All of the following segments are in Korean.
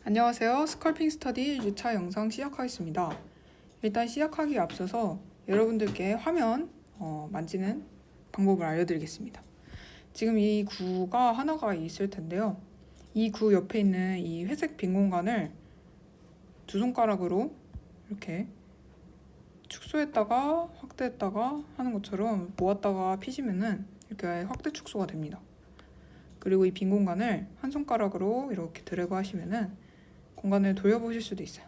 안녕하세요. 스컬핑 스터디 1주차 영상 시작하겠습니다. 일단 시작하기에 앞서서 여러분들께 화면 만지는 방법을 알려드리겠습니다. 지금 이 구가 하나가 있을 텐데요. 이 구 옆에 있는 이 회색 빈 공간을 두 손가락으로 이렇게 축소했다가 확대했다가 하는 것처럼 모았다가 피시면은 이렇게 확대 축소가 됩니다. 그리고 이 빈 공간을 한 손가락으로 이렇게 드래그 하시면은 공간을 돌려보실 수도 있어요.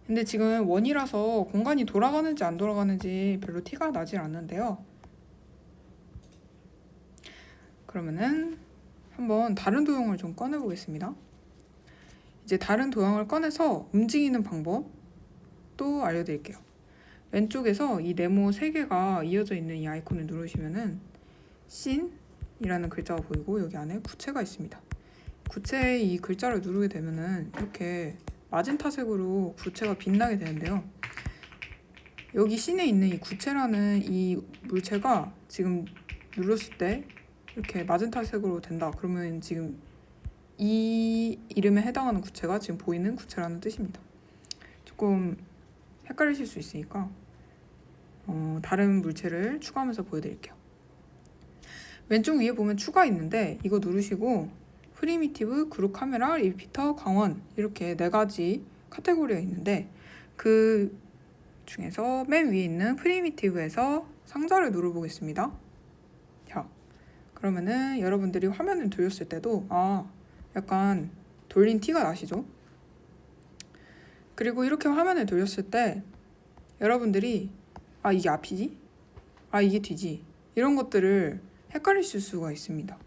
근데 지금 원이라서 공간이 돌아가는지 안 돌아가는지 별로 티가 나질 않는데요. 그러면은 한번 다른 도형을 좀 꺼내 보겠습니다. 이제 다른 도형을 꺼내서 움직이는 방법도 알려드릴게요. 왼쪽에서 이 네모 3개가 이어져 있는 이 아이콘을 누르시면은 씬이라는 글자가 보이고 여기 안에 구체가 있습니다. 구체의 이 글자를 누르게 되면은 이렇게 마젠타색으로 구체가 빛나게 되는데요. 여기 씬에 있는 이 구체라는 이 물체가 지금 눌렀을 때 이렇게 마젠타색으로 된다. 그러면 지금 이 이름에 해당하는 구체가 지금 보이는 구체라는 뜻입니다. 조금 헷갈리실 수 있으니까 다른 물체를 추가하면서 보여드릴게요. 왼쪽 위에 보면 추가 있는데 이거 누르시고 프리미티브, 그룹 카메라, 리피터, 광원 이렇게 4가지 카테고리가 있는데 그 중에서 맨 위에 있는 프리미티브에서 상자를 눌러보겠습니다. 자, 그러면은 여러분들이 화면을 돌렸을 때도 약간 돌린 티가 나시죠? 그리고 이렇게 화면을 돌렸을 때 여러분들이 이게 앞이지? 이게 뒤지? 이런 것들을 헷갈리실 수가 있습니다.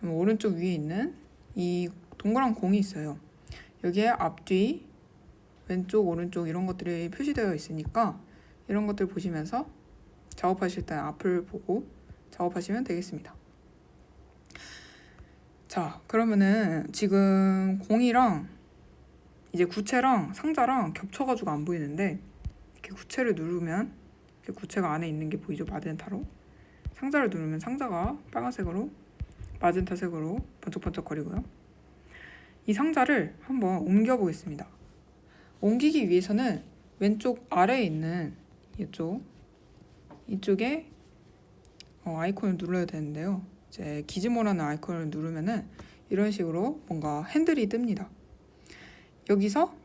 오른쪽 위에 있는 이 동그란 공이 있어요. 여기에 앞뒤, 왼쪽, 오른쪽 이런 것들이 표시되어 있으니까 이런 것들 보시면서 작업하실 때는 앞을 보고 작업하시면 되겠습니다. 자, 그러면은 지금 공이랑 이제 구체랑 상자랑 겹쳐가지고 안 보이는데 이렇게 구체를 누르면 이렇게 구체가 안에 있는 게 보이죠? 마젠타로. 상자를 누르면 상자가 빨간색으로 마젠타색으로 번쩍번쩍거리고요. 이 상자를 한번 옮겨 보겠습니다. 옮기기 위해서는 왼쪽 아래에 있는 이쪽에 아이콘을 눌러야 되는데요. 이제 기즈모라는 아이콘을 누르면은 이런 식으로 뭔가 핸들이 뜹니다. 여기서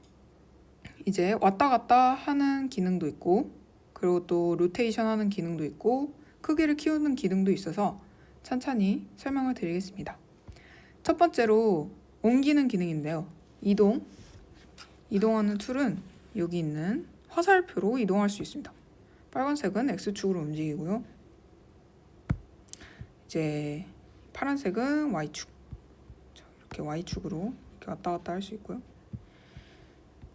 이제 왔다 갔다 하는 기능도 있고 그리고 또 로테이션 하는 기능도 있고 크기를 키우는 기능도 있어서 천천히 설명을 드리겠습니다. 첫 번째로 옮기는 기능인데요. 이동하는 툴은 여기 있는 화살표로 이동할 수 있습니다. 빨간색은 X축으로 움직이고요. 이제 파란색은 Y축. 이렇게 Y축으로 이렇게 왔다 갔다 할 수 있고요.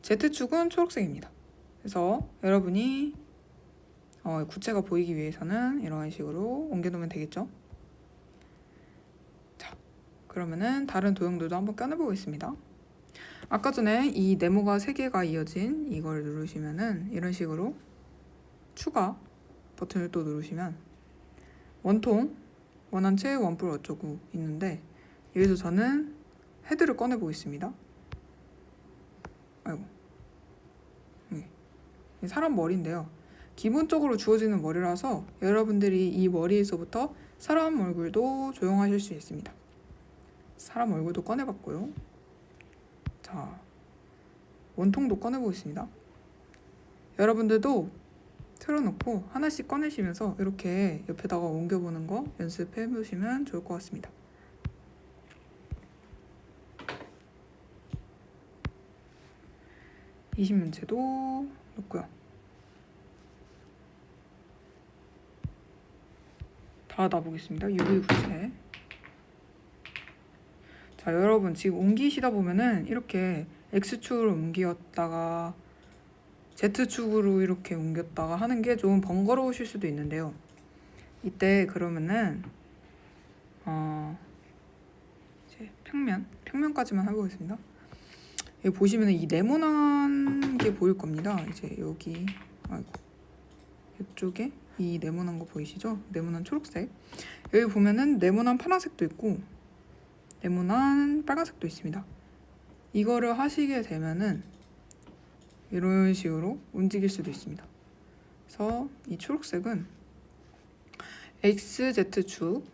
Z축은 초록색입니다. 그래서 여러분이 구체가 보이기 위해서는 이런 식으로 옮겨놓으면 되겠죠. 그러면은 다른 도형들도 한번 꺼내보겠습니다. 아까 전에 이 네모가 3개가 이어진 이걸 누르시면은 이런 식으로 추가 버튼을 또 누르시면 원통, 원한체, 원뿔 어쩌고 있는데 여기서 저는 헤드를 꺼내보겠습니다. 사람 머리인데요. 기본적으로 주어지는 머리라서 여러분들이 이 머리에서부터 사람 얼굴도 조형하실 수 있습니다. 사람 얼굴도 꺼내봤고요. 자, 원통도 꺼내보겠습니다. 여러분들도 틀어놓고 하나씩 꺼내시면서 이렇게 옆에다가 옮겨보는 거 연습해보시면 좋을 것 같습니다. 이신문체도 넣고요. 다 놔보겠습니다. UV 구체. 자, 여러분 지금 옮기시다 보면은 이렇게 X축으로 옮겼다가 Z축으로 이렇게 옮겼다가 하는 게 좀 번거로우실 수도 있는데요. 이때 그러면은 이제 평면까지만 해보겠습니다. 여기 보시면은 이 네모난 게 보일 겁니다. 이제 여기 이쪽에 이 네모난 거 보이시죠? 네모난 초록색. 여기 보면은 네모난 파란색도 있고 네모난 빨간색도 있습니다. 이거를 하시게 되면은 이런 식으로 움직일 수도 있습니다. 그래서 이 초록색은 XZ축,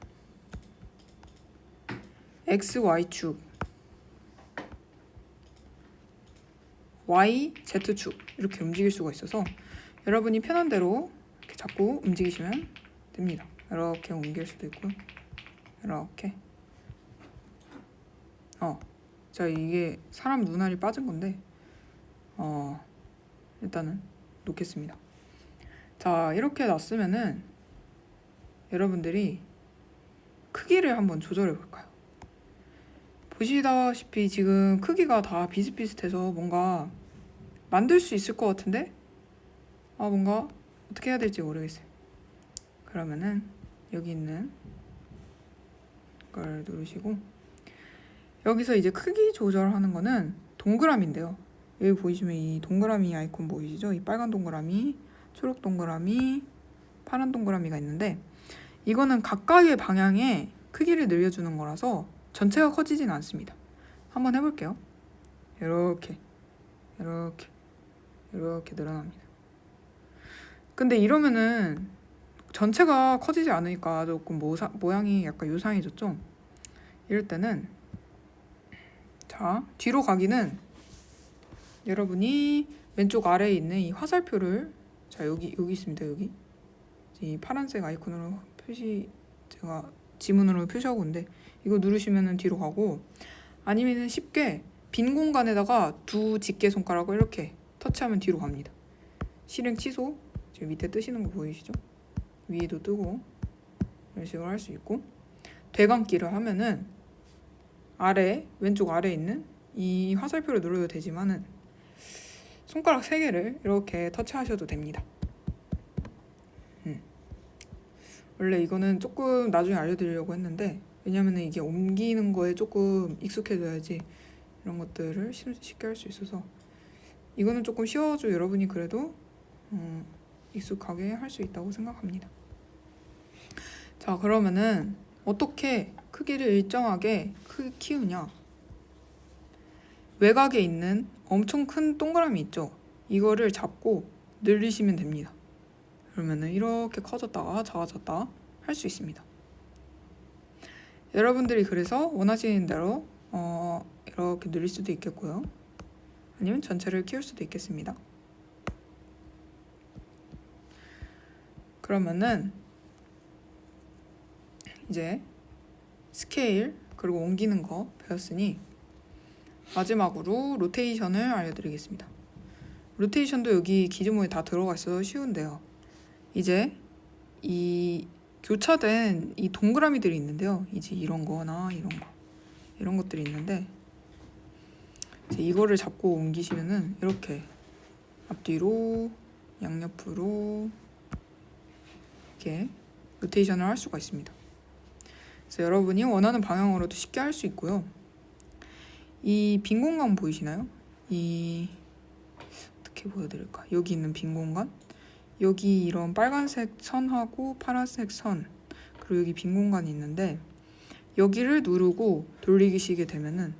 XY축, YZ축 이렇게 움직일 수가 있어서 여러분이 편한 대로 이렇게 잡고 움직이시면 됩니다. 이렇게 옮길 수도 있고요. 이렇게. 자, 이게 사람 눈알이 빠진 건데 일단은 놓겠습니다. 자, 이렇게 놨으면은 여러분들이 크기를 한번 조절해 볼까요? 보시다시피 지금 크기가 다 비슷비슷해서 뭔가 만들 수 있을 것 같은데 뭔가 어떻게 해야 될지 모르겠어요. 그러면은 여기 있는 걸 누르시고 여기서 이제 크기 조절하는 거는 동그라미인데요. 여기 보이시면 이 동그라미 아이콘 보이시죠? 이 빨간 동그라미, 초록 동그라미, 파란 동그라미가 있는데 이거는 가까이의 방향에 크기를 늘려주는 거라서 전체가 커지진 않습니다. 한번 해볼게요. 이렇게 늘어납니다. 근데 이러면은 전체가 커지지 않으니까 조금 모양이 약간 유사해졌죠? 이럴 때는 자, 뒤로 가기는 여러분이 왼쪽 아래에 있는 이 화살표를 자, 여기 있습니다. 여기 이 파란색 아이콘으로 제가 지문으로 표시하고 있는데 이거 누르시면은 뒤로 가고 아니면은 쉽게 빈 공간에다가 두 집게 손가락을 이렇게 터치하면 뒤로 갑니다. 실행 취소. 지금 밑에 뜨시는 거 보이시죠? 위에도 뜨고 이런 식으로 할 수 있고 되감기를 하면은 왼쪽 아래에 있는 이 화살표를 눌러도 되지만은 손가락 3개를 이렇게 터치하셔도 됩니다. 원래 이거는 조금 나중에 알려드리려고 했는데 왜냐면은 이게 옮기는 거에 조금 익숙해져야지 이런 것들을 쉽게 할 수 있어서 이거는 조금 쉬워져 여러분이 그래도 익숙하게 할 수 있다고 생각합니다. 자, 그러면은 어떻게 크기를 일정하게 키우냐? 외곽에 있는 엄청 큰 동그라미 있죠? 이거를 잡고 늘리시면 됩니다. 그러면은 이렇게 커졌다가 작아졌다 할 수 있습니다. 여러분들이 그래서 원하시는 대로 이렇게 늘릴 수도 있겠고요. 아니면 전체를 키울 수도 있겠습니다. 그러면은 이제 스케일 그리고 옮기는 거 배웠으니 마지막으로 로테이션을 알려드리겠습니다. 로테이션도 여기 기준모에 다 들어가 있어서 쉬운데요. 이제 이 교차된 이 동그라미들이 있는데요. 이제 이런 거나 이런 것들이 있는데 이제 이거를 잡고 옮기시면은 이렇게 앞뒤로 양옆으로 이렇게 로테이션을 할 수가 있습니다. 그래서 여러분이 원하는 방향으로도 쉽게 할 수 있고요. 이 빈 공간 보이시나요? 어떻게 보여드릴까? 여기 있는 빈 공간, 여기 이런 빨간색 선하고 파란색 선, 그리고 여기 빈 공간이 있는데 여기를 누르고 돌리시게 되면은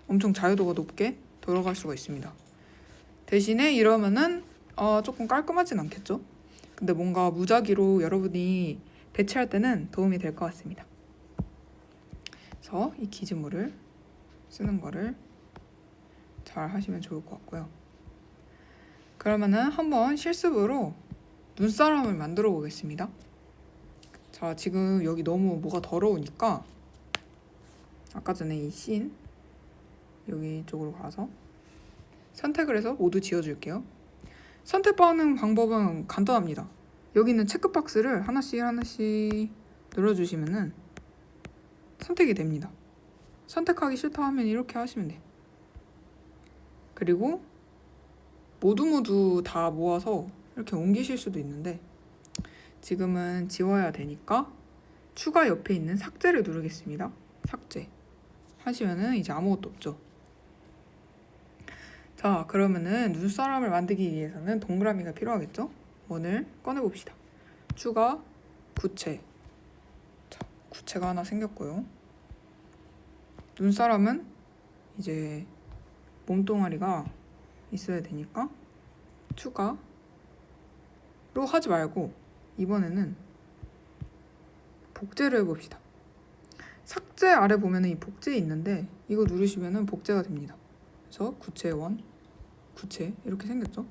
엄청 자유도가 높게 돌아갈 수가 있습니다. 대신에 이러면은 조금 깔끔하진 않겠죠? 근데 뭔가 무작위로 여러분이 배치할 때는 도움이 될 것 같습니다. 그래서 이 기준물을 쓰는 거를 잘 하시면 좋을 것 같고요. 그러면은 한번 실습으로 눈사람을 만들어 보겠습니다. 자, 지금 여기 너무 뭐가 더러우니까 아까 전에 이 씬 여기 쪽으로 가서 선택을 해서 모두 지워줄게요. 선택하는 방법은 간단합니다. 여기 있는 체크박스를 하나씩 눌러주시면은 선택이 됩니다. 선택하기 싫다 하면 이렇게 하시면 돼요. 그리고 모두 다 모아서 이렇게 옮기실 수도 있는데 지금은 지워야 되니까 추가 옆에 있는 삭제를 누르겠습니다. 삭제 하시면은 이제 아무것도 없죠. 자, 그러면은 눈사람을 만들기 위해서는 동그라미가 필요하겠죠? 원을 꺼내봅시다. 추가 구체. 자, 구체가 하나 생겼고요. 눈사람은 이제 몸뚱아리가 있어야 되니까 추가로 하지 말고 이번에는 복제를 해봅시다. 삭제 아래 보면은 이 복제 있는데 이거 누르시면은 복제가 됩니다. 그래서 구체 원, 구체 이렇게 생겼죠.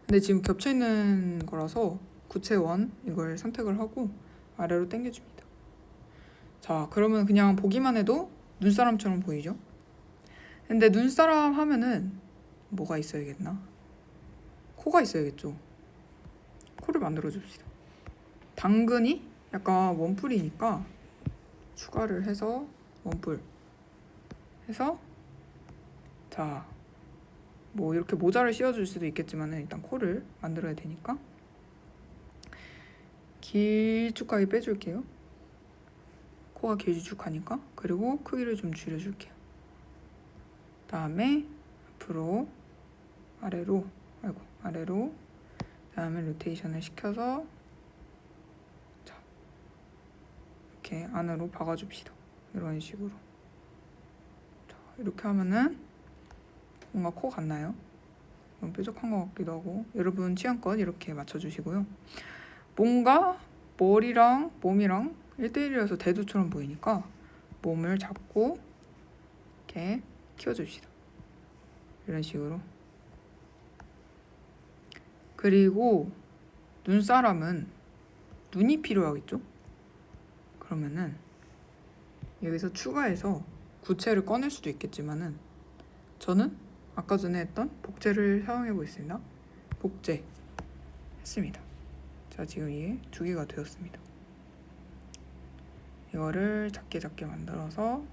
근데 지금 겹쳐 있는 거라서 구체 원 이걸 선택을 하고 아래로 당겨줍니다. 자, 그러면 그냥 보기만 해도 눈사람처럼 보이죠? 근데 눈사람 하면은 뭐가 있어야겠나? 코가 있어야겠죠. 코를 만들어 줍시다. 당근이 약간 원뿔이니까 추가를 해서 원뿔 해서, 자, 뭐 이렇게 모자를 씌워줄 수도 있겠지만 일단 코를 만들어야 되니까 길쭉하게 빼줄게요. 코가 길쭉하니까. 그리고 크기를 좀 줄여줄게요. 다음에 앞으로 아래로 다음에 로테이션을 시켜서 자, 이렇게 안으로 박아줍시다. 이런 식으로. 자, 이렇게 하면은 뭔가 코 같나요? 너무 뾰족한 것 같기도 하고. 여러분 취향껏 이렇게 맞춰주시고요. 뭔가 머리랑 몸이랑 1대1이라서 대두처럼 보이니까 몸을 잡고 이렇게 키워줍시다. 이런 식으로. 그리고 눈사람은 눈이 필요하겠죠? 그러면은 여기서 추가해서 구체를 꺼낼 수도 있겠지만은 저는 아까 전에 했던 복제를 사용해 보겠습니다. 복제 했습니다. 자, 지금 이게 2개가 되었습니다. 이거를 작게 만들어서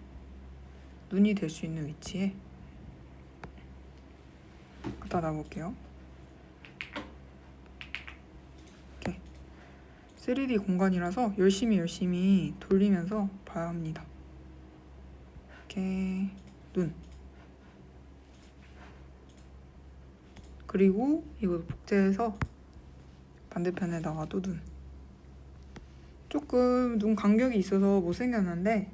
눈이 될 수 있는 위치에 갖다 놔볼게요. 이렇게 3D 공간이라서 열심히 돌리면서 봐야 합니다. 이렇게 눈, 그리고 이것도 복제해서 반대편에다가도 눈. 조금 눈 간격이 있어서 못생겼는데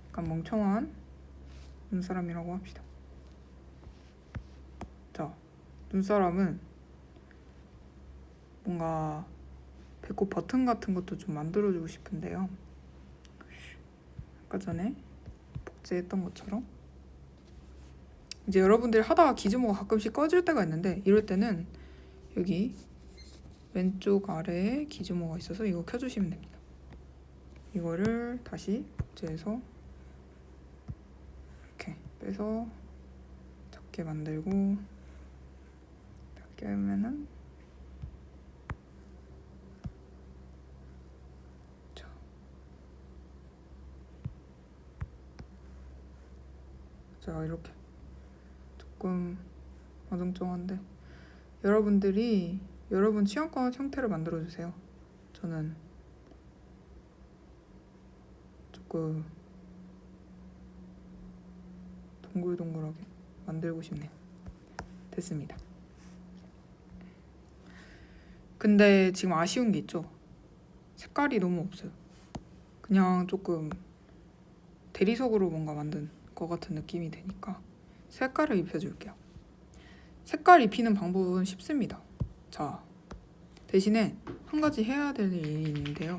약간 멍청한 눈사람이라고 합시다. 자, 눈사람은 뭔가 배꼽 버튼 같은 것도 좀 만들어주고 싶은데요. 아까 전에 복제했던 것처럼 이제 여러분들이 하다가 기즈모가 가끔씩 꺼질 때가 있는데 이럴 때는 여기 왼쪽 아래에 기즈모가 있어서 이거 켜주시면 됩니다. 이거를 다시 복제해서 이렇게 빼서 작게 만들고 작게 하면은 자, 이렇게 조금 어정쩡한데 여러분들이 여러분 취향껏 형태를 만들어주세요. 저는 조금 동글동글하게 만들고 싶네요. 됐습니다. 근데 지금 아쉬운 게 있죠. 색깔이 너무 없어요. 그냥 조금 대리석으로 뭔가 만든 것 같은 느낌이 되니까 색깔을 입혀줄게요. 색깔 입히는 방법은 쉽습니다. 자, 대신에 한 가지 해야 될 일이 있는데요.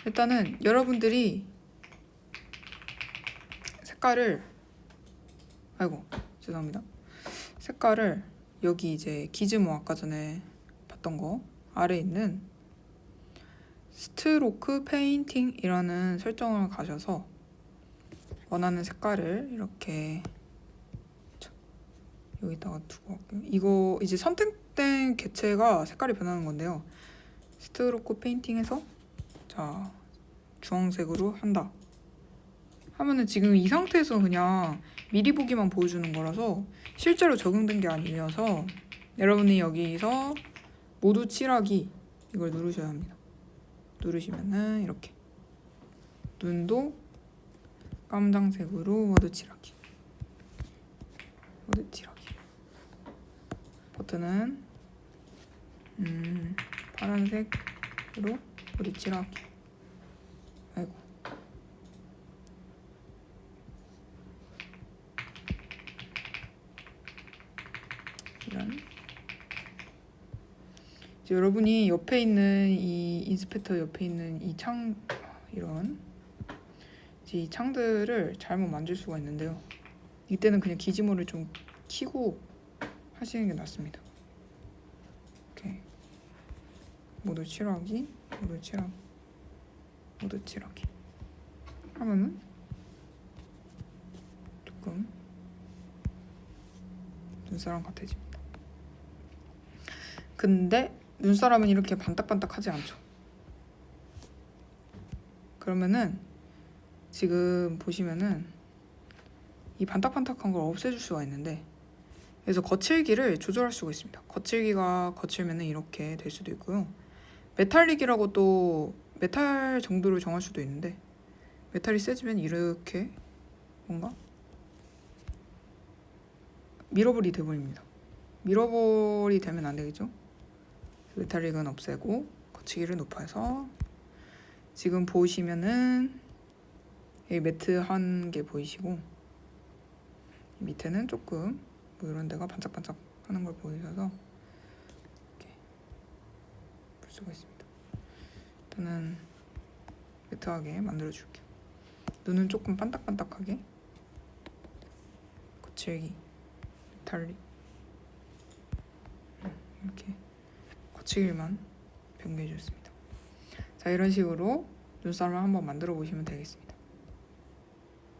일단은 여러분들이 색깔을 죄송합니다. 색깔을 여기 이제 기즈모 아까 전에 봤던 거 아래 있는 스트로크 페인팅이라는 설정을 가셔서 원하는 색깔을 이렇게 여기다가 두고 갈게요. 이거 이제 선택된 개체가 색깔이 변하는 건데요. 스트로크 페인팅해서 자, 주황색으로 한다 하면은 지금 이 상태에서 그냥 미리 보기만 보여주는 거라서 실제로 적용된 게 아니어서 여러분이 여기서 모두 칠하기 이걸 누르셔야 합니다. 누르시면은 이렇게 눈도 깜장색으로 모두 칠하기, 모두 칠하기. 버튼은 파란색으로 모두 칠하기. 짜잔. 이제 여러분이 옆에 있는 이 인스펙터 옆에 있는 이 창, 이런 이제 이 창들을 잘못 만질 수가 있는데요. 이때는 그냥 기지모를 좀 켜고 하시는 게 낫습니다. 이렇게 모두 칠하기, 모두 칠하기, 모두 칠하기 하면은 조금 눈사람 같아집니다. 근데 눈사람은 이렇게 반딱반딱하지 않죠. 그러면은 지금 보시면은 이 반딱반딱한 걸 없애줄 수가 있는데, 그래서 거칠기를 조절할 수가 있습니다. 거칠기가 거칠면은 이렇게 될 수도 있고요. 메탈릭이라고 또 메탈 정도를 정할 수도 있는데, 메탈이 세지면 이렇게 뭔가 미러볼이 돼버립니다. 미러볼이 되면 안 되겠죠? 메탈릭은 없애고 거치기를 높여서 지금 보시면은 여기 매트 한 개 보이시고 밑에는 조금 뭐 이런 데가 반짝반짝 하는 걸 보이셔서 이렇게 볼 수가 있습니다. 일단은 매트하게 만들어 줄게요. 눈은 조금 반딱반딱하게 거칠기 메탈릭 이렇게 거치기만 변경해 줬습니다. 자, 이런 식으로 눈사람을 한번 만들어 보시면 되겠습니다.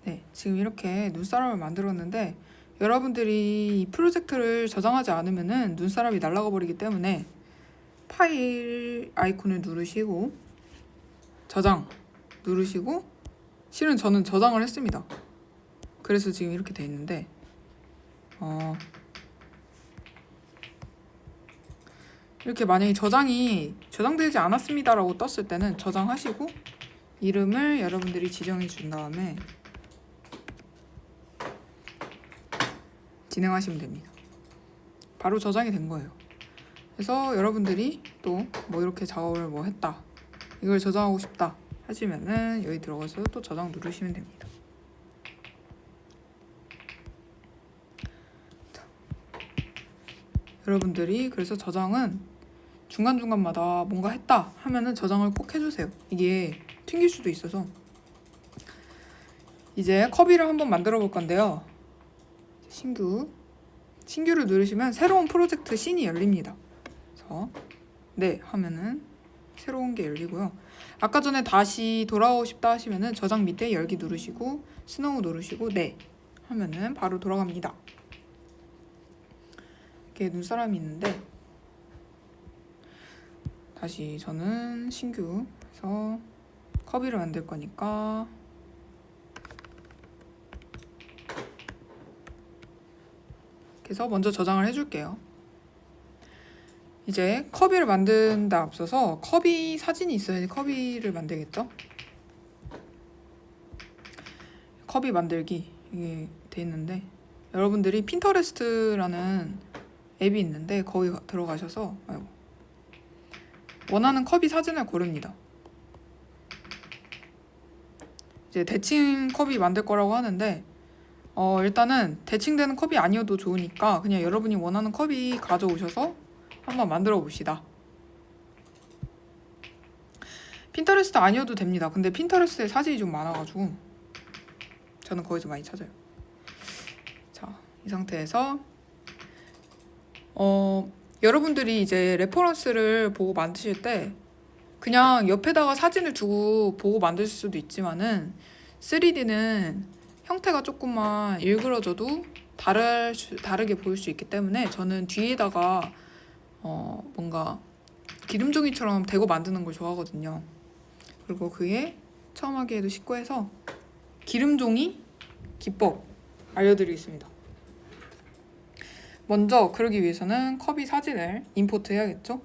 네, 지금 이렇게 눈사람을 만들었는데 여러분들이 이 프로젝트를 저장하지 않으면은 눈사람이 날아가 버리기 때문에 파일 아이콘을 누르시고 저장 누르시고, 실은 저는 저장을 했습니다. 그래서 지금 이렇게 돼 있는데 이렇게 만약에 저장되지 않았습니다 라고 떴을 때는 저장하시고 이름을 여러분들이 지정해 준 다음에 진행하시면 됩니다. 바로 저장이 된 거예요. 그래서 여러분들이 또 뭐 이렇게 작업을 뭐 했다, 이걸 저장하고 싶다 하시면은 여기 들어가서 또 저장 누르시면 됩니다. 자, 여러분들이 그래서 저장은 중간중간마다 뭔가 했다 하면은 저장을 꼭 해주세요. 이게 튕길 수도 있어서. 이제 커비를 한번 만들어 볼 건데요. 신규를 누르시면 새로운 프로젝트 씬이 열립니다. 그래서 네 하면은 새로운 게 열리고요. 아까 전에 다시 돌아오고 싶다 하시면은 저장 밑에 열기 누르시고 스노우 누르시고 네 하면은 바로 돌아갑니다. 이렇게 눈사람이 있는데, 다시 저는 신규에서 커비를 만들 거니까 그래서 먼저 저장을 해줄게요. 이제 커비를 만든 데 앞서서 커비 사진이 있어야지 커비를 만들겠죠? 커비 만들기 이게 돼 있는데, 여러분들이 핀터레스트라는 앱이 있는데 거기 들어가셔서 원하는 커비 사진을 고릅니다. 이제 대칭 컵이 만들 거라고 하는데 일단은 대칭되는 컵이 아니어도 좋으니까 그냥 여러분이 원하는 컵이 가져오셔서 한번 만들어 봅시다. 핀터레스트 아니어도 됩니다. 근데 핀터레스트에 사진이 좀 많아가지고 저는 거기서 많이 찾아요. 자, 이 상태에서 여러분들이 이제 레퍼런스를 보고 만드실 때 그냥 옆에다가 사진을 두고 보고 만드실 수도 있지만은 3D는 형태가 조금만 일그러져도 다르게 보일 수 있기 때문에 저는 뒤에다가 뭔가 기름종이처럼 대고 만드는 걸 좋아하거든요. 그리고 그게 처음 하기에도 쉽고 해서 기름종이 기법 알려드리겠습니다. 먼저 그러기 위해서는 커비 사진을 임포트 해야겠죠.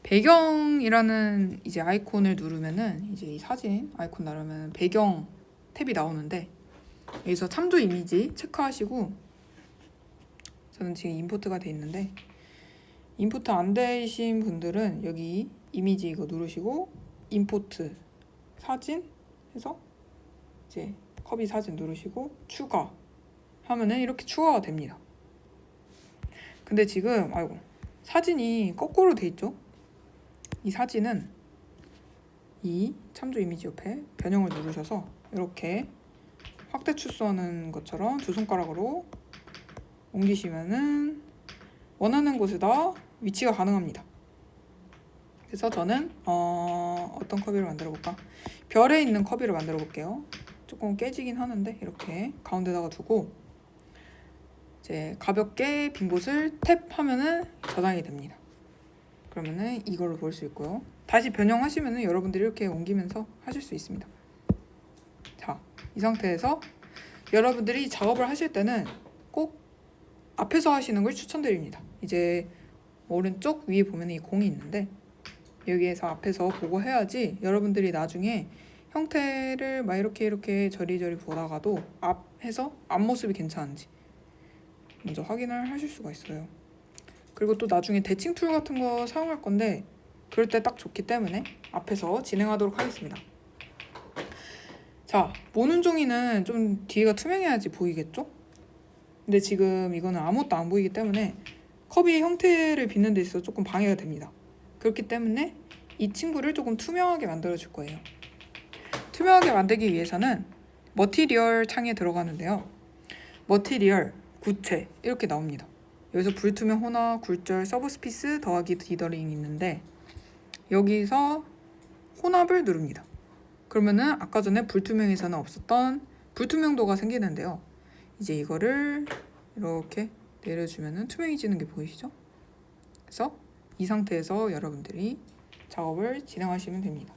배경이라는 이제 아이콘을 누르면은 이제 이 사진 아이콘 누르면 배경 탭이 나오는데, 여기서 참조 이미지 체크하시고, 저는 지금 임포트가 돼 있는데 임포트 안 되신 분들은 여기 이미지 이거 누르시고 임포트 사진 해서 이제 커비 사진 누르시고 추가 하면은 이렇게 추가가 됩니다. 근데 지금 아이고 사진이 거꾸로 돼 있죠? 이 사진은 이 참조 이미지 옆에 변형을 누르셔서 이렇게 확대 축소하는 것처럼 두 손가락으로 옮기시면은 원하는 곳에다 위치가 가능합니다. 그래서 저는 어떤 커비를 만들어 볼까? 별에 있는 커비를 만들어 볼게요. 조금 깨지긴 하는데 이렇게 가운데다가 두고 이제 가볍게 빈 곳을 탭하면은 저장이 됩니다. 그러면은 이걸로 볼 수 있고요. 다시 변형하시면은 여러분들이 이렇게 옮기면서 하실 수 있습니다. 자, 이 상태에서 여러분들이 작업을 하실 때는 꼭 앞에서 하시는 걸 추천드립니다. 이제 오른쪽 위에 보면 이 공이 있는데 여기에서 앞에서 보고 해야지 여러분들이 나중에 형태를 막 이렇게 저리저리 보다가도 앞에서 앞모습이 괜찮은지 먼저 확인을 하실 수가 있어요. 그리고 또 나중에 대칭 툴 같은 거 사용할 건데 그럴 때 딱 좋기 때문에 앞에서 진행하도록 하겠습니다. 자, 모는 종이는 좀 뒤가 투명해야지 보이겠죠? 근데 지금 이거는 아무것도 안 보이기 때문에 컵이 형태를 빚는 데 있어서 조금 방해가 됩니다. 그렇기 때문에 이 친구를 조금 투명하게 만들어 줄 거예요. 투명하게 만들기 위해서는 머티리얼 창에 들어가는데요. 머티리얼, 구체 이렇게 나옵니다. 여기서 불투명 혼합, 굴절, 서브스피스 더하기 디더링이 있는데 여기서 혼합을 누릅니다. 그러면은 아까 전에 불투명에서는 없었던 불투명도가 생기는데요. 이제 이거를 이렇게 내려주면은 투명해지는 게 보이시죠? 그래서 이 상태에서 여러분들이 작업을 진행하시면 됩니다.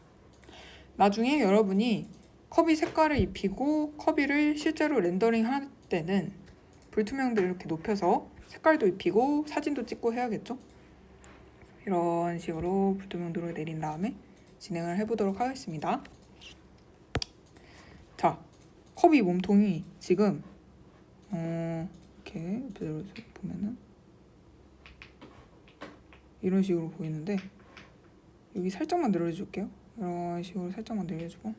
나중에 여러분이 컵이 색깔을 입히고 컵이를 실제로 렌더링 할 때는 불투명도를 이렇게 높여서 색깔도 입히고 사진도 찍고 해야겠죠? 이런 식으로 불투명도를 내린 다음에 진행을 해보도록 하겠습니다. 자, 컵이 몸통이 지금 이렇게 보면은 이런 식으로 보이는데 여기 살짝만 늘려줄게요. 이런 식으로 살짝만 늘려주고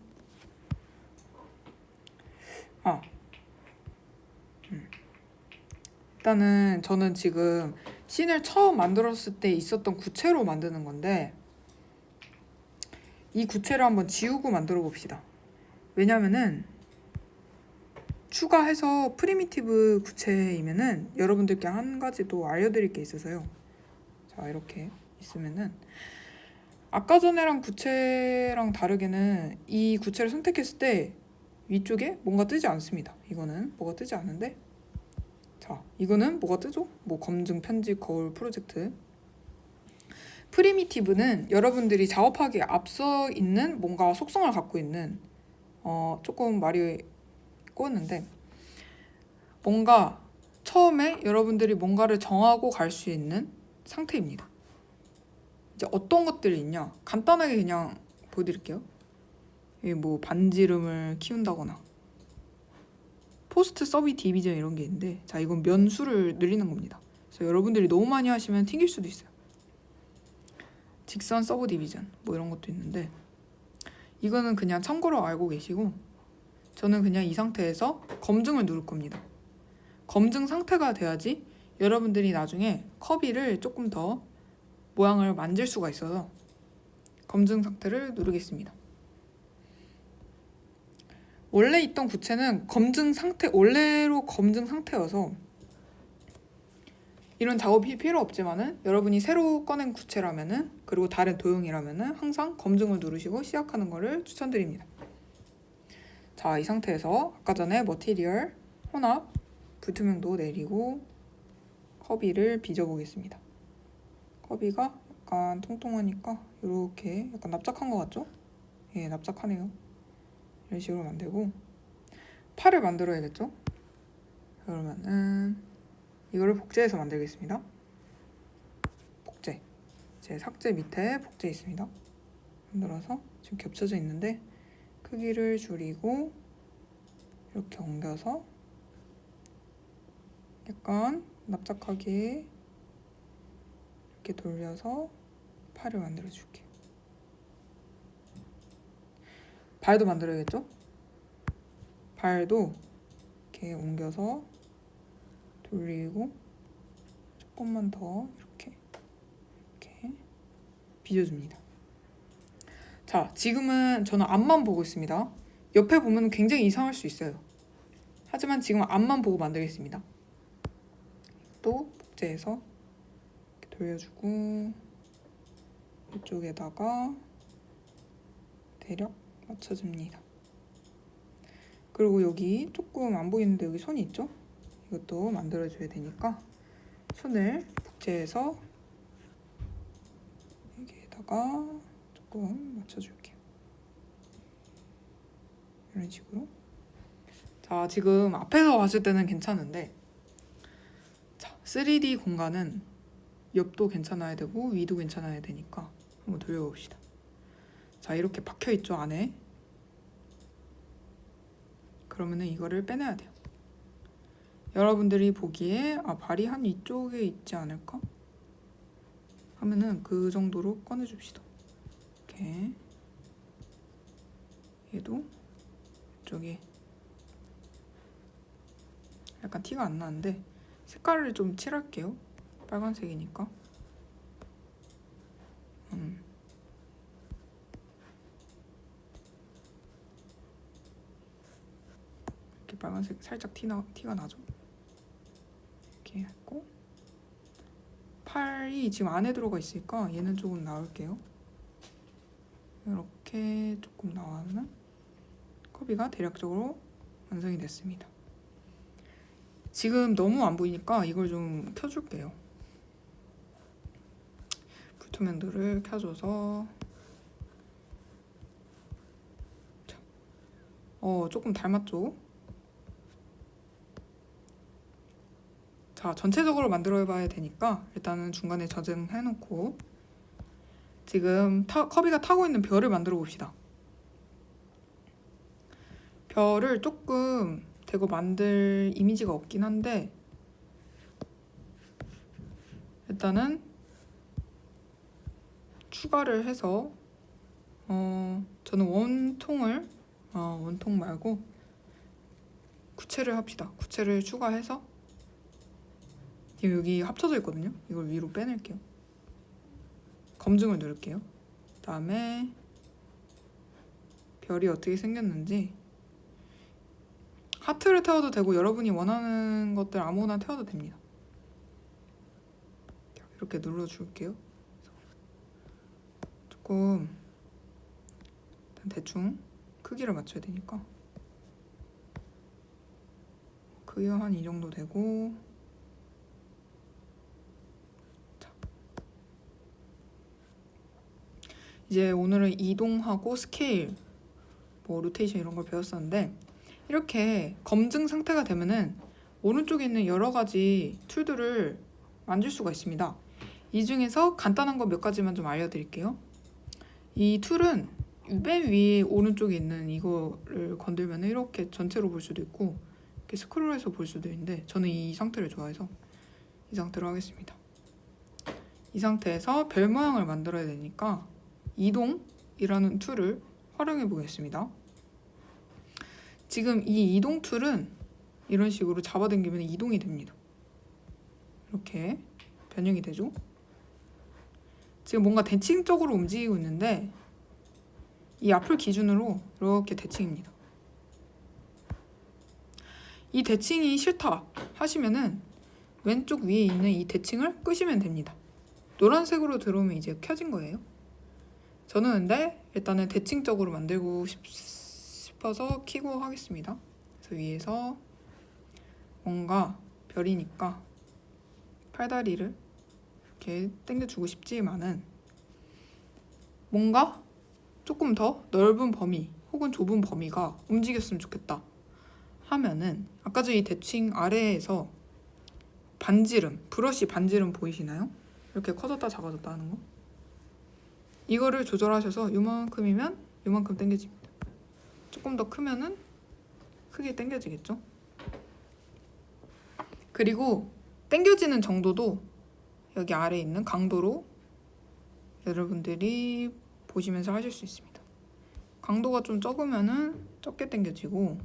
일단은 저는 지금 씬을 처음 만들었을 때 있었던 구체로 만드는 건데 이 구체를 한번 지우고 만들어 봅시다. 왜냐면은 추가해서 프리미티브 구체이면은 여러분들께 한 가지 또 알려드릴 게 있어서요. 자, 이렇게 있으면은 아까 전에랑 구체랑 다르게는 이 구체를 선택했을 때 위쪽에 뭔가 뜨지 않습니다. 이거는 뭐가 뜨지 않는데 자, 이거는 뭐가 뜨죠? 뭐 검증, 편집, 거울, 프로젝트. 프리미티브는 여러분들이 작업하기에 앞서 있는 뭔가 속성을 갖고 있는 조금 말이 꼬였는데 뭔가 처음에 여러분들이 뭔가를 정하고 갈 수 있는 상태입니다. 이제 어떤 것들이 있냐? 간단하게 그냥 보여드릴게요. 뭐 반지름을 키운다거나 포스트 서비 디비전 이런 게 있는데 자, 이건 면수를 늘리는 겁니다. 그래서 여러분들이 너무 많이 하시면 튕길 수도 있어요. 직선 서브 디비전 뭐 이런 것도 있는데 이거는 그냥 참고로 알고 계시고 저는 그냥 이 상태에서 검증을 누를 겁니다. 검증 상태가 돼야지 여러분들이 나중에 커비를 조금 더 모양을 만질 수가 있어서 검증 상태를 누르겠습니다. 원래 있던 구체는 원래로 검증 상태여서 이런 작업이 필요 없지만은 여러분이 새로 꺼낸 구체라면은 그리고 다른 도형이라면은 항상 검증을 누르시고 시작하는 것을 추천드립니다. 자, 이 상태에서 아까 전에 머티리얼, 혼합, 불투명도 내리고 커비를 빚어보겠습니다. 커비가 약간 통통하니까 이렇게 약간 납작한 것 같죠? 예, 납작하네요. 이런 식으로 만들고 팔을 만들어야겠죠? 그러면은 이거를 복제해서 만들겠습니다. 복제. 제 삭제 밑에 복제 있습니다. 만들어서 지금 겹쳐져 있는데 크기를 줄이고 이렇게 옮겨서 약간 납작하게 이렇게 돌려서 팔을 만들어 줄게요. 발도 만들어야겠죠? 발도 이렇게 옮겨서 돌리고 조금만 더 이렇게 빚어줍니다. 자, 지금은 저는 앞만 보고 있습니다. 옆에 보면 굉장히 이상할 수 있어요. 하지만 지금 앞만 보고 만들겠습니다. 또 복제해서 이렇게 돌려주고 이쪽에다가 대략 맞춰줍니다. 그리고 여기 조금 안 보이는데 여기 손이 있죠? 이것도 만들어줘야 되니까 손을 복제해서 여기에다가 조금 맞춰줄게요. 이런 식으로. 자, 지금 앞에서 봤을 때는 괜찮은데, 자, 3D 공간은 옆도 괜찮아야 되고 위도 괜찮아야 되니까 한번 돌려봅시다. 자, 이렇게 박혀있죠, 안에. 그러면은 이거를 빼내야 돼요. 여러분들이 보기에 발이 한 이쪽에 있지 않을까? 하면은 그 정도로 꺼내줍시다. 이렇게. 얘도 이쪽에 약간 티가 안 나는데 색깔을 좀 칠할게요. 빨간색이니까. 이렇게 빨간색 살짝 티가 나죠? 이렇게 했고, 팔이 지금 안에 들어가 있으니까 얘는 조금 나올게요. 이렇게 조금 나오면 커비가 대략적으로 완성이 됐습니다. 지금 너무 안 보이니까 이걸 좀 켜줄게요. 불투명도를 켜줘서, 자, 조금 닮았죠? 자, 전체적으로 만들어봐야 되니까 일단은 중간에 저장해놓고 지금 커비가 타고 있는 별을 만들어 봅시다. 별을 조금 대고 만들 이미지가 없긴 한데 일단은 추가를 해서 저는 원통 말고 구체를 합시다. 구체를 추가해서 지금 여기 합쳐져 있거든요. 이걸 위로 빼낼게요. 검증을 누를게요. 그다음에 별이 어떻게 생겼는지 하트를 태워도 되고 여러분이 원하는 것들 아무거나 태워도 됩니다. 이렇게 눌러줄게요. 조금 대충 크기를 맞춰야 되니까 크기가 한 이 정도 되고, 자, 이제 오늘은 이동하고 스케일, 로테이션 이런 걸 배웠었는데 이렇게 검증 상태가 되면은 오른쪽에 있는 여러 가지 툴들을 만질 수가 있습니다. 이 중에서 간단한 거 몇 가지만 좀 알려드릴게요. 이 툴은 맨 위에 오른쪽에 있는 이거를 건들면 이렇게 전체로 볼 수도 있고 이렇게 스크롤해서 볼 수도 있는데 저는 이 상태를 좋아해서 이 상태로 하겠습니다. 이 상태에서 별 모양을 만들어야 되니까 이동이라는 툴을 활용해 보겠습니다. 지금 이 이동 툴은 이런 식으로 잡아당기면 이동이 됩니다. 이렇게 변형이 되죠. 지금 뭔가 대칭적으로 움직이고 있는데 이 앞을 기준으로 이렇게 대칭입니다. 이 대칭이 싫다 하시면은 왼쪽 위에 있는 이 대칭을 끄시면 됩니다. 노란색으로 들어오면 이제 켜진 거예요. 저는 근데 일단은 대칭적으로 만들고 싶어서 켜고 하겠습니다. 그래서 위에서 뭔가 별이니까 팔다리를 이렇게 당겨주고 싶지만은 뭔가 조금 더 넓은 범위 혹은 좁은 범위가 움직였으면 좋겠다 하면은 아까 전 이 대칭 아래에서 반지름, 브러쉬 반지름 보이시나요? 이렇게 커졌다 작아졌다 하는 거. 이거를 조절하셔서 요만큼이면 요만큼 당겨집니다. 조금 더 크면은 크게 당겨지겠죠? 그리고 당겨지는 정도도 여기 아래에 있는 강도로 여러분들이 보시면서 하실 수 있습니다. 강도가 좀 적으면은 적게 당겨지고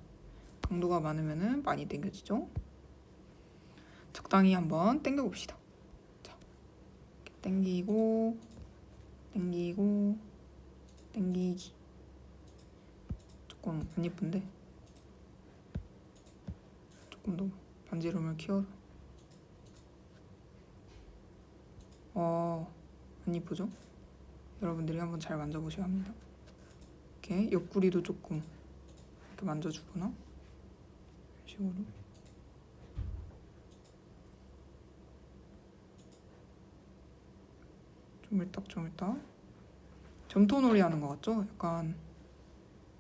강도가 많으면은 많이 당겨지죠. 적당히 한번 당겨 봅시다. 당기고 당기고 당기기. 조금 안 예쁜데 조금 더 반지름을 키워서 안 예쁘죠? 여러분들이 한번 잘 만져보셔야 합니다. 이렇게 옆구리도 조금 이렇게 만져주거나 이런 식으로 조물딱 점토 놀이 하는 것 같죠? 약간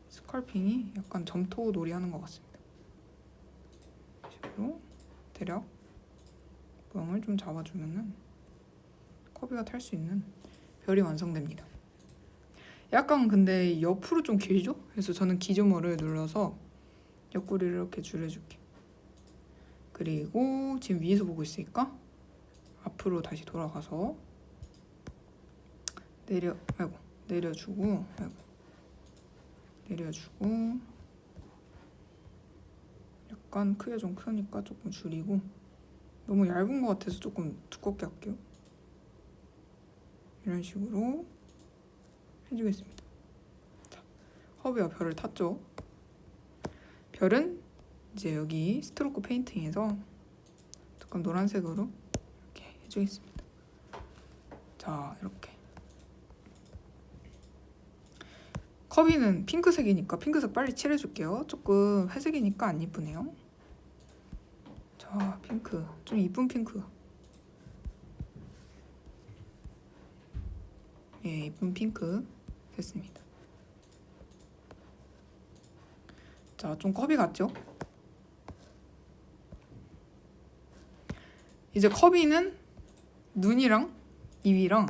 스컬핑이 약간 점토 놀이 하는 것 같습니다. 이런 식으로 대략 모양을 좀 잡아주면은 커비가 탈 수 있는 별이 완성됩니다. 약간 근데 옆으로 좀 길죠? 그래서 저는 기조모를 눌러서 옆구리를 이렇게 줄여줄게요. 그리고 지금 위에서 보고 있으니까 앞으로 다시 돌아가서 내려주고 약간 크기가 좀 크니까 조금 줄이고 너무 얇은 것 같아서 조금 두껍게 할게요. 이런 식으로 해주겠습니다. 자, 허브와 별을 탔죠. 별은 이제 여기 스트로크 페인팅에서 조금 노란색으로 이렇게 해주겠습니다. 자, 이렇게 커비는 핑크색이니까 핑크색 빨리 칠해줄게요. 조금 회색이니까 안 이쁘네요. 자, 핑크 좀 이쁜 핑크. 예, 이쁜 핑크 됐습니다. 자, 좀 커비 같죠? 이제 커비는 눈이랑 입이랑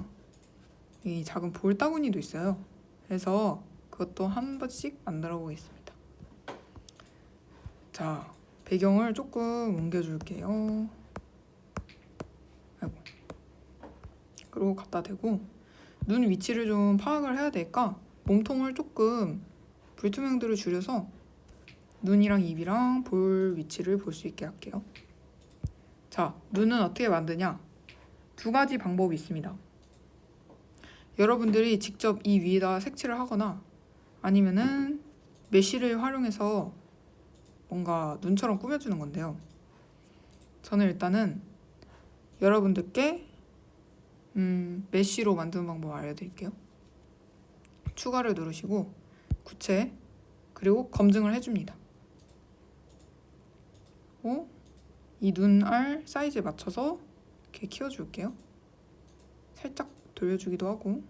이 작은 볼따구니도 있어요. 그래서 그것도 한 번씩 만들어 보겠습니다. 자, 배경을 조금 옮겨줄게요. 아이고. 그리고 갖다 대고 눈 위치를 좀 파악을 해야 될까 몸통을 조금 불투명도를 줄여서 눈이랑 입이랑 볼 위치를 볼 수 있게 할게요. 자, 눈은 어떻게 만드냐? 두 가지 방법이 있습니다. 여러분들이 직접 이 위에다 색칠을 하거나 아니면은 메쉬를 활용해서 뭔가 눈처럼 꾸며주는 건데요. 저는 일단은 여러분들께 메쉬로 만드는 방법 알려드릴게요. 추가를 누르시고 구체 그리고 검증을 해줍니다. 이 눈알 사이즈에 맞춰서 이렇게 키워줄게요. 살짝 돌려주기도 하고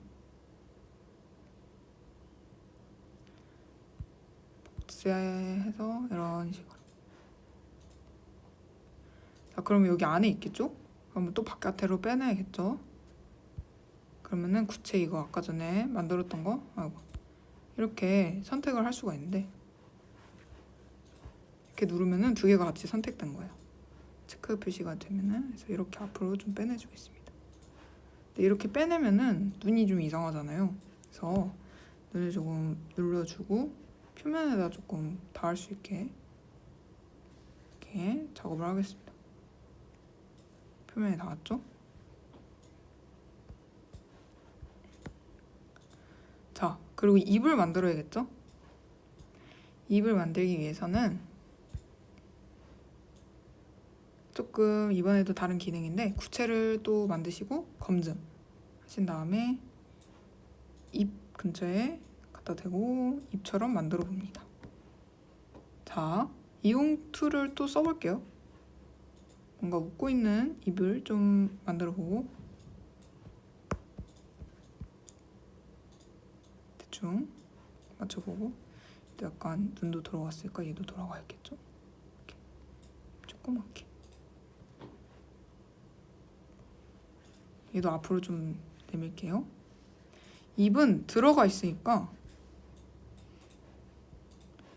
복제해서 이런 식으로. 자, 그러면 여기 안에 있겠죠? 그러면 또 바깥으로 빼내야겠죠? 그러면은 구체 이거 아까 전에 만들었던 거 이렇게 선택을 할 수가 있는데 이렇게 누르면은 두 개가 같이 선택된 거예요. 체크 표시가 되면은 그래서 이렇게 앞으로 좀 빼내주겠습니다. 근데 이렇게 빼내면은 눈이 좀 이상하잖아요. 그래서 눈을 조금 눌러주고 표면에다 조금 닿을 수 있게 이렇게 작업을 하겠습니다. 표면에 닿았죠? 자, 그리고 입을 만들어야겠죠? 입을 만들기 위해서는 조금 이번에도 다른 기능인데 구체를 또 만드시고 검증 하신 다음에 입 근처에 갖다 대고 입처럼 만들어 봅니다. 자, 이용 툴을 또 써볼게요. 뭔가 웃고 있는 입을 좀 만들어 보고 대충 맞춰보고 또 약간 눈도 들어갔으니까 얘도 돌아가야겠죠? 이렇게 조그맣게 얘도 앞으로 좀 내밀게요. 입은 들어가 있으니까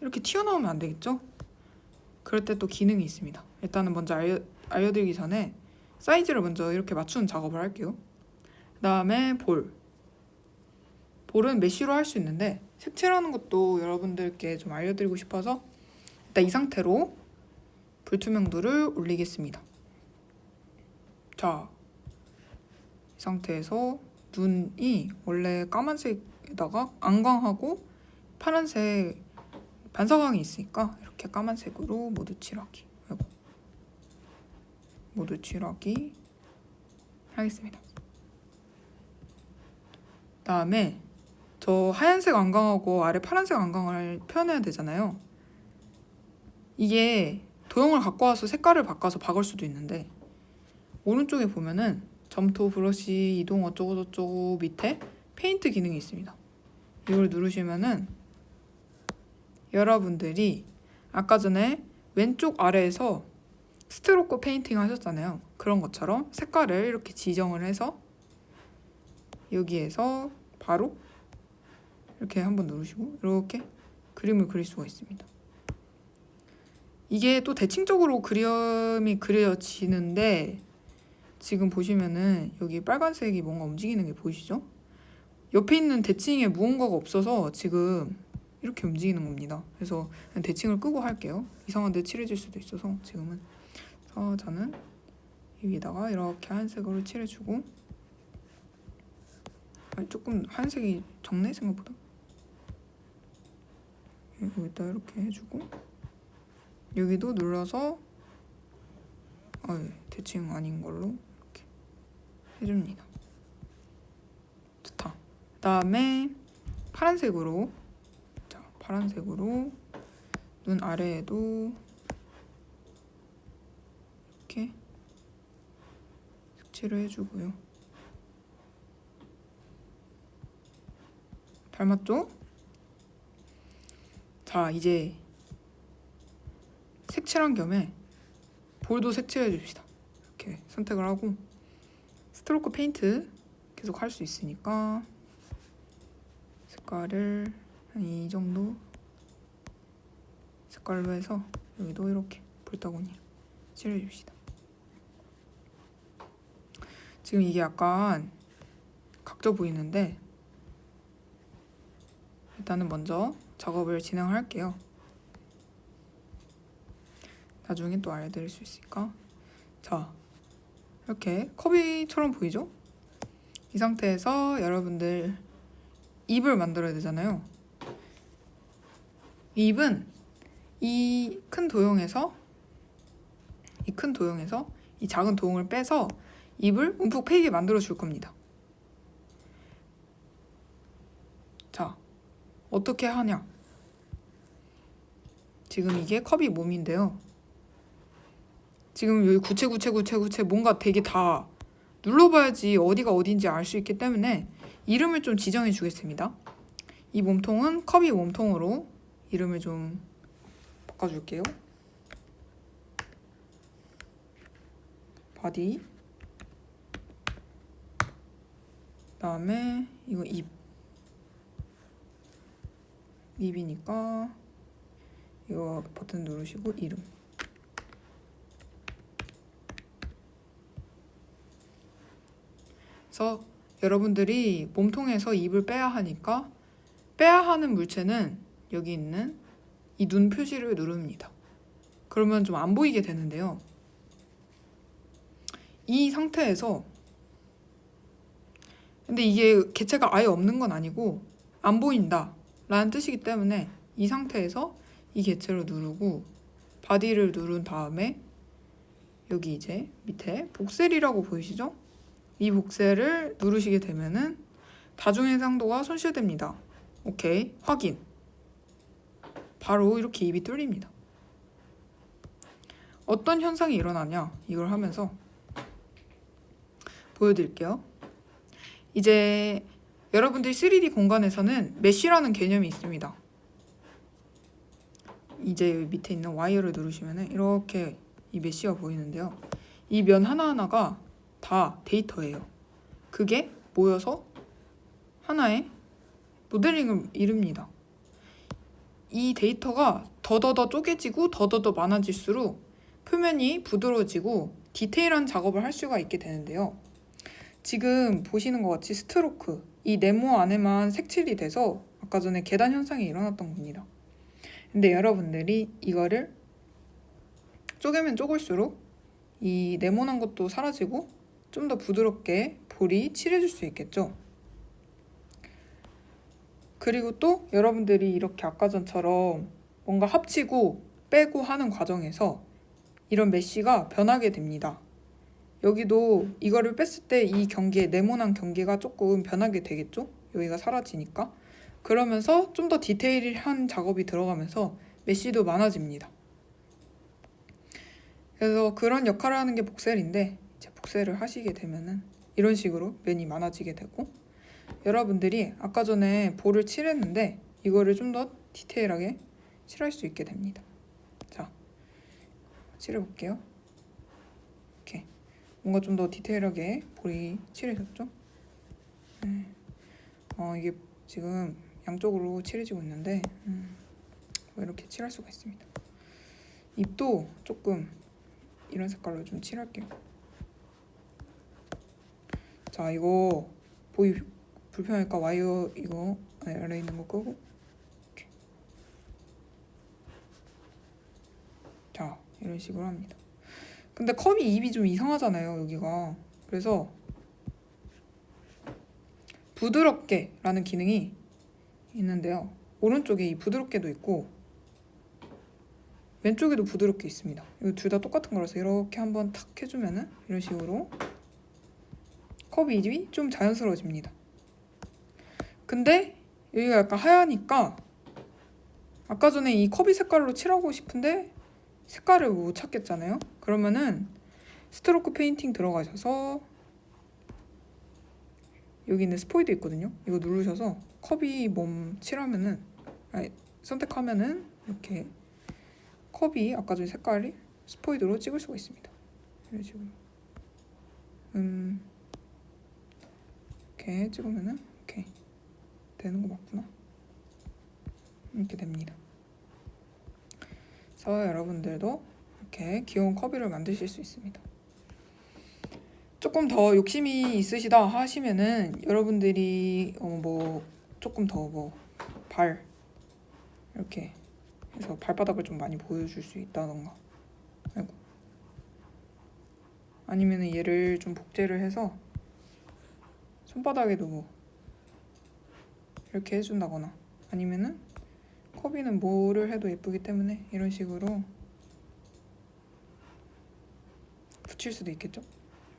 이렇게 튀어나오면 안 되겠죠? 그럴 때 또 기능이 있습니다. 일단은 먼저 알려드리기 전에 사이즈를 먼저 이렇게 맞추는 작업을 할게요. 그 다음에 볼은 메쉬로 할 수 있는데 색칠하는 것도 여러분들께 좀 알려드리고 싶어서 일단 이 상태로 불투명도를 올리겠습니다. 자, 이 상태에서 눈이 원래 까만색에다가 안광하고 파란색 반사광이 있으니까 이렇게 까만색으로 모두 칠하기. 모두 칠하기 하겠습니다. 다음에 저 하얀색 안광하고 아래 파란색 안광을 표현해야 되잖아요. 이게 도형을 갖고 와서 색깔을 바꿔서 박을 수도 있는데 오른쪽에 보면은 점토, 브러쉬, 이동 어쩌고저쩌고 밑에 페인트 기능이 있습니다. 이걸 누르시면은 여러분들이 아까 전에 왼쪽 아래에서 스트로크 페인팅 하셨잖아요. 그런 것처럼 색깔을 이렇게 지정을 해서 여기에서 바로 이렇게 한번 누르시고 이렇게 그림을 그릴 수가 있습니다. 이게 또 대칭적으로 그림이 그려지는데 지금 보시면은 여기 빨간색이 뭔가 움직이는 게 보이시죠? 옆에 있는 대칭에 무언가가 없어서 지금 이렇게 움직이는 겁니다. 그래서 그냥 대칭을 끄고 할게요. 이상한데 칠해질 수도 있어서 지금은. 그래서 저는 여기다가 이렇게 하얀색으로 칠해주고 조금 하얀색이 적네 생각보다. 여기다 이렇게 해주고 여기도 눌러서 대칭 아닌 걸로 이렇게 해줍니다. 좋다. 그 다음에 파란색으로 눈 아래에도 이렇게 색칠을 해주고요. 닮았죠? 자, 이제 색칠한 겸에 볼도 색칠해 줍시다. 이렇게 선택을 하고 스트로크 페인트 계속 할 수 있으니까 색깔을 한 이 정도 색깔로 해서 여기도 이렇게 볼따구니 칠해 줍시다. 지금 이게 약간 각져 보이는데 일단은 먼저 작업을 진행할게요. 나중에 또 알려드릴 수 있으니까. 자, 이렇게 커비처럼 보이죠? 이 상태에서 여러분들 입을 만들어야 되잖아요. 이 입은 이 큰 도형에서 이 작은 도형을 빼서 입을 움푹 패이게 만들어 줄 겁니다. 자, 어떻게 하냐? 지금 이게 컵이 몸인데요. 지금 여기 구체 뭔가 되게 다 눌러봐야지 어디가 어딘지 알 수 있기 때문에 이름을 좀 지정해 주겠습니다. 이 몸통은 컵이 몸통으로 이름을 좀 바꿔줄게요. 바디. 그다음에 이거 입이니까 이거 버튼 누르시고 이름. 그래서 여러분들이 몸통에서 입을 빼야 하니까 빼야 하는 물체는 여기 있는 이 눈 표시를 누릅니다. 그러면 좀 안 보이게 되는데요. 이 상태에서 근데 이게 개체가 아예 없는 건 아니고 안 보인다 라는 뜻이기 때문에 이 상태에서 이 개체를 누르고 바디를 누른 다음에 여기 이제 밑에 복셀이라고 보이시죠? 이 복셀을 누르시게 되면은 다중해상도가 손실됩니다. 오케이, 확인. 바로 이렇게 입이 뚫립니다. 어떤 현상이 일어나냐 이걸 하면서 보여드릴게요. 이제 여러분들 3D 공간에서는 메쉬라는 개념이 있습니다. 이제 여기 밑에 있는 와이어를 누르시면 이렇게 이 메쉬가 보이는데요. 이 면 하나하나가 다 데이터예요. 그게 모여서 하나의 모델링을 이룹니다. 이 데이터가 더더더 쪼개지고 더더더 많아질수록 표면이 부드러워지고 디테일한 작업을 할 수가 있게 되는데요. 지금 보시는 것 같이 스트로크, 이 네모 안에만 색칠이 돼서 아까 전에 계단 현상이 일어났던 겁니다. 근데 여러분들이 이거를 쪼개면 쪼글수록 이 네모난 것도 사라지고 좀 더 부드럽게 볼이 칠해질 수 있겠죠. 그리고 또 여러분들이 이렇게 아까 전처럼 뭔가 합치고 빼고 하는 과정에서 이런 메쉬가 변하게 됩니다. 여기도 이거를 뺐을 때 이 경계, 네모난 경계가 조금 변하게 되겠죠? 여기가 사라지니까. 그러면서 좀 더 디테일한 작업이 들어가면서 메쉬도 많아집니다. 그래서 그런 역할을 하는 게 복셀인데, 이제 복셀을 하시게 되면은 이런 식으로 면이 많아지게 되고, 여러분들이 아까 전에 볼을 칠했는데 이거를 좀 더 디테일하게 칠할 수 있게 됩니다. 자, 칠해볼게요. 이렇게 뭔가 좀 더 디테일하게 볼이 칠해졌죠? 네. 이게 지금 양쪽으로 칠해지고 있는데 이렇게 칠할 수가 있습니다. 입도 조금 이런 색깔로 좀 칠할게요. 자, 이거 보기 불편하니까 와이어 이거 아래 있는 거 끄고 이렇게. 자, 이런 식으로 합니다. 근데 컵이 입이 좀 이상하잖아요, 여기가. 그래서 부드럽게 라는 기능이 있는데요. 오른쪽에 이 부드럽게도 있고 왼쪽에도 부드럽게 있습니다. 이거 둘 다 똑같은 거라서 이렇게 한번 탁 해주면은 이런 식으로 컵 입이 좀 자연스러워집니다. 근데 여기가 약간 하얘니까 아까 전에 이 컵이 색깔로 칠하고 싶은데 색깔을 못 찾겠잖아요. 그러면은 스트로크 페인팅 들어가셔서 여기 있는 스포이드 있거든요. 이거 누르셔서 컵이 몸 칠하면은 선택하면은 이렇게 컵이 아까 전에 색깔이 스포이드로 찍을 수가 있습니다. 이런 식으로 이렇게 찍으면은 이렇게 되는 거 맞구나. 이렇게 됩니다. 그래서 여러분들도 이렇게 귀여운 컵이를 만드실 수 있습니다. 조금 더 욕심이 있으시다 하시면은 여러분들이 조금 더 발 이렇게 해서 발바닥을 좀 많이 보여줄 수 있다던가, 아니면은 얘를 좀 복제를 해서 손바닥에도 이렇게 해준다거나, 아니면은 컵이는 뭐를 해도 예쁘기 때문에 이런 식으로 붙일 수도 있겠죠?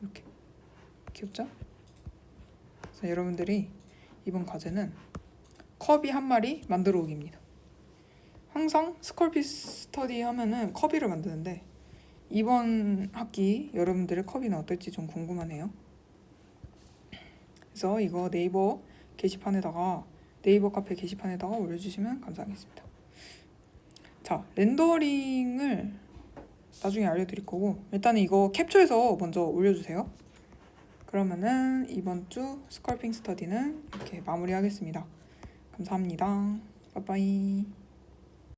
이렇게 귀엽죠? 그래서 여러분들이 이번 과제는 컵이 한 마리 만들어 오기입니다. 항상 스컬피 스터디 하면은 컵이를 만드는데 이번 학기 여러분들의 컵이는 어떨지 좀 궁금하네요. 그래서 이거 네이버 카페 게시판에다가 올려주시면 감사하겠습니다. 자, 렌더링을 나중에 알려드릴 거고 일단은 이거 캡처해서 먼저 올려주세요. 그러면은 이번 주 스컬핑 스터디는 이렇게 마무리하겠습니다. 감사합니다. 빠빠이.